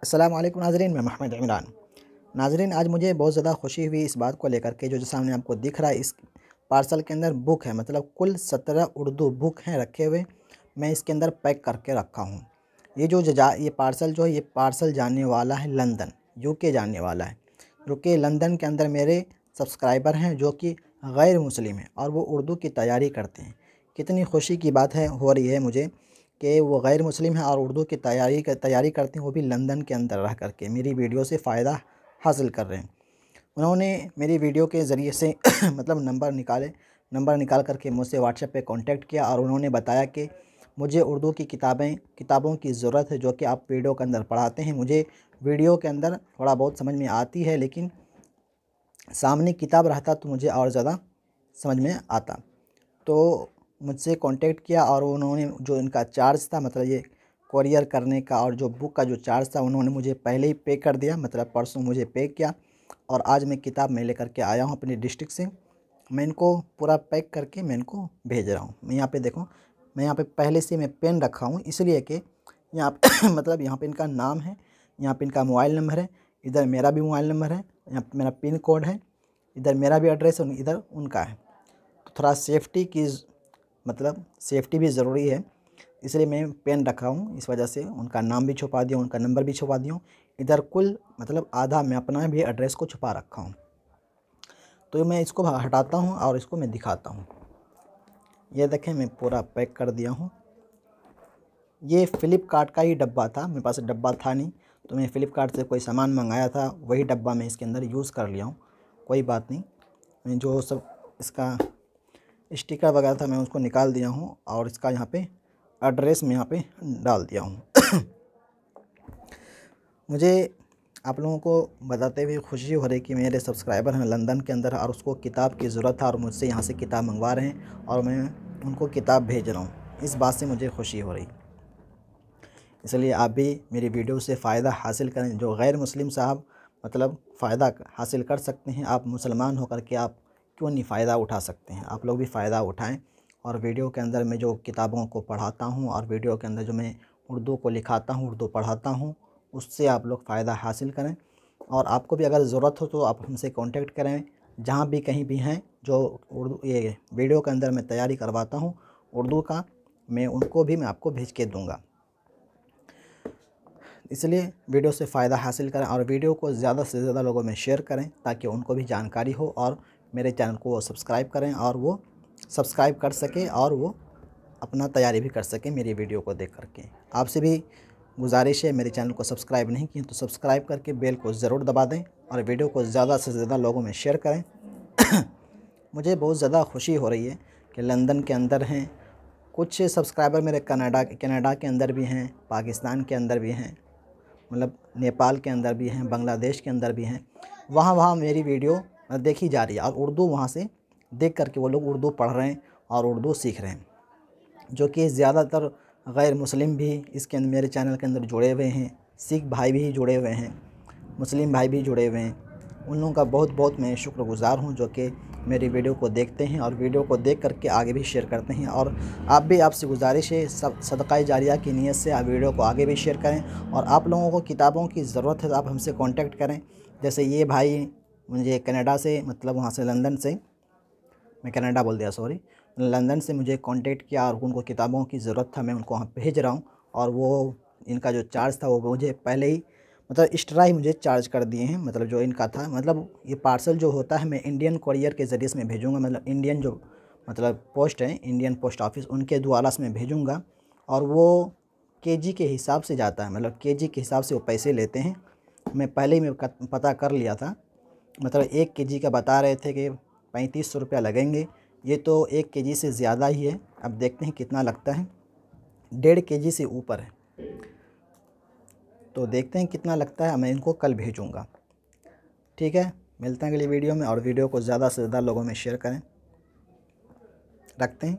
अस्सलामु अलैकुम नाज़रीन, मैं मोहम्मद इमरान। नाज़रीन, आज मुझे बहुत ज़्यादा खुशी हुई इस बात को लेकर के जो सामने आपको दिख रहा है, इस पार्सल के अंदर बुक है, मतलब कुल 17 उर्दू बुक हैं रखे हुए। मैं इसके अंदर पैक करके रखा हूँ। ये पार्सल जो है, ये पार्सल जाने वाला है लंदन, यूके जाने वाला है। जो कि लंदन के अंदर मेरे सब्सक्राइबर हैं जो कि गैर मुस्लिम हैं और वो उर्दू की तैयारी करते हैं। कितनी खुशी की बात हो रही है मुझे कि वो गैर मुस्लिम हैं और उर्दू की तैयारी करते हैं, वो भी लंदन के अंदर रह कर के मेरी वीडियो से फ़ायदा हासिल कर रहे हैं। उन्होंने मेरी वीडियो के ज़रिए से मतलब नंबर निकाल कर के मुझसे व्हाट्सएप पे कांटेक्ट किया और उन्होंने बताया कि मुझे उर्दू की किताबों की ज़रूरत है जो कि आप वीडियो के अंदर पढ़ाते हैं। मुझे वीडियो के अंदर थोड़ा बहुत समझ में आती है, लेकिन सामने किताब रहता तो मुझे और ज़्यादा समझ में आता। तो मुझसे कांटेक्ट किया और उन्होंने जो इनका चार्ज था, मतलब ये कोरियर करने का और जो बुक का जो चार्ज था, उन्होंने मुझे पहले ही पे कर दिया, मतलब परसों मुझे पे किया। और आज मैं किताब में लेकर के आया हूँ अपनी डिस्ट्रिक्ट से। मैं इनको पूरा पैक करके मैं इनको भेज रहा हूँ। मैं यहाँ पे देखो, मैं यहाँ पे पहले से मैं पेन रखा हूँ, इसलिए कि यहाँ पे मतलब यहाँ पे इनका नाम है, यहाँ पे इनका मोबाइल नंबर है, इधर मेरा भी मोबाइल नंबर है, यहाँ पे मेरा पिन कोड है, इधर मेरा भी एड्रेस है, इधर उनका है। तो थोड़ा सेफ्टी भी ज़रूरी है, इसलिए मैं पेन रखा हूँ। इस वजह से उनका नाम भी छुपा दिया, उनका नंबर भी छुपा दिया हूँ। इधर कुल मतलब आधा मैं अपना भी एड्रेस को छुपा रखा हूँ। तो मैं इसको हटाता हूँ और इसको मैं दिखाता हूँ। ये देखें, मैं पूरा पैक कर दिया हूँ। ये फ़्लिपकार्ट का ही डब्बा था, मेरे पास डब्बा था नहीं, तो मैं फ़्लिपकार्ट से कोई सामान मंगाया था, वही डब्बा मैं इसके अंदर यूज़ कर लिया हूँ। कोई बात नहीं, मैं जो सब इसका स्टिकर वगैरह था मैं उसको निकाल दिया हूँ और इसका यहाँ पे एड्रेस मैं यहाँ पे डाल दिया हूँ। मुझे आप लोगों को बताते हुए खुशी हो रही कि मेरे सब्सक्राइबर हैं लंदन के अंदर और उसको किताब की ज़रूरत था और मुझसे यहाँ से किताब मंगवा रहे हैं और मैं उनको किताब भेज रहा हूँ। इस बात से मुझे खुशी हो रही। इसलिए आप भी मेरी वीडियो से फ़ायदा हासिल करें। जो गैर मुस्लिम साहब मतलब फ़ायदा हासिल कर सकते हैं, आप मुसलमान होकर के आप क्यों नहीं फ़ायदा उठा सकते हैं। आप लोग भी फ़ायदा उठाएं और वीडियो के अंदर मैं जो किताबों को पढ़ाता हूं और वीडियो के अंदर जो मैं उर्दू को लिखाता हूं, उर्दू पढ़ाता हूं, उससे आप लोग फ़ायदा हासिल करें। और आपको भी अगर ज़रूरत हो तो आप हमसे कॉन्टेक्ट करें, जहाँ भी कहीं भी हैं जो उर्दू ये वीडियो के अंदर मैं तैयारी करवाता हूँ उर्दू का, मैं आपको भेज के दूँगा। इसलिए वीडियो से फ़ायदा हासिल करें और वीडियो को ज़्यादा से ज़्यादा लोगों में शेयर करें ताकि उनको भी जानकारी हो और मेरे चैनल को वो सब्सक्राइब करें और वो सब्सक्राइब कर सके और वो अपना तैयारी भी कर सके मेरी वीडियो को देख करके। आपसे भी गुजारिश है, मेरे चैनल को सब्सक्राइब नहीं किए तो सब्सक्राइब करके बेल को ज़रूर दबा दें और वीडियो को ज़्यादा से ज़्यादा लोगों में शेयर करें। मुझे बहुत ज़्यादा खुशी हो रही है कि लंदन के अंदर हैं, कुछ सब्सक्राइबर मेरे कनाडा के अंदर भी हैं, पाकिस्तान के अंदर भी हैं, मतलब नेपाल के अंदर भी हैं, बांग्लादेश के अंदर भी हैं। वहाँ मेरी वीडियो देखी जा रही है और उर्दू वहाँ से देख करके वो लोग उर्दू पढ़ रहे हैं और उर्दू सीख रहे हैं। जो कि ज़्यादातर गैर मुस्लिम भी इसके अंदर मेरे चैनल के अंदर जुड़े हुए हैं, सिख भाई भी जुड़े हुए हैं, मुस्लिम भाई भी जुड़े हुए हैं। उन लोगों का बहुत बहुत मैं शुक्रगुज़ार हूँ जो कि मेरी वीडियो को देखते हैं और वीडियो को देख करके आगे भी शेयर करते हैं। और आपसे गुजारिश है, सब सदका जारिया की नीयत से आप वीडियो को आगे भी शेयर करें। और आप लोगों को किताबों की ज़रूरत है तो आप हमसे कांटेक्ट करें। जैसे ये भाई मुझे कनाडा से, मतलब वहाँ से लंदन से, मैं कनाडा बोल दिया सॉरी, लंदन से मुझे कांटेक्ट किया और उनको किताबों की ज़रूरत था, मैं उनको वहाँ भेज रहा हूँ। और वो इनका जो चार्ज था वो मुझे पहले ही मतलब एक्स्ट्रा ही मुझे चार्ज कर दिए हैं, मतलब जो इनका था। मतलब ये पार्सल जो होता है मैं इंडियन कोरियर के ज़रिए से मैं भेजूँगा, मतलब इंडियन जो मतलब पोस्ट है, इंडियन पोस्ट ऑफिस, उनके द्वारा से मैं भेजूँगा। और वो केजी के हिसाब से जाता है, मतलब केजी के हिसाब से वो पैसे लेते हैं। मैं पहले ही मैं पता कर लिया था, मतलब 1 केजी का बता रहे थे कि 3500 रुपया लगेंगे। ये तो 1 केजी से ज़्यादा ही है, अब देखते हैं कितना लगता है। 1.5 केजी से ऊपर है, तो देखते हैं कितना लगता है। मैं इनको कल भेजूँगा। ठीक है, मिलते हैं अगली वीडियो में और वीडियो को ज़्यादा से ज़्यादा लोगों में शेयर करें। रखते हैं।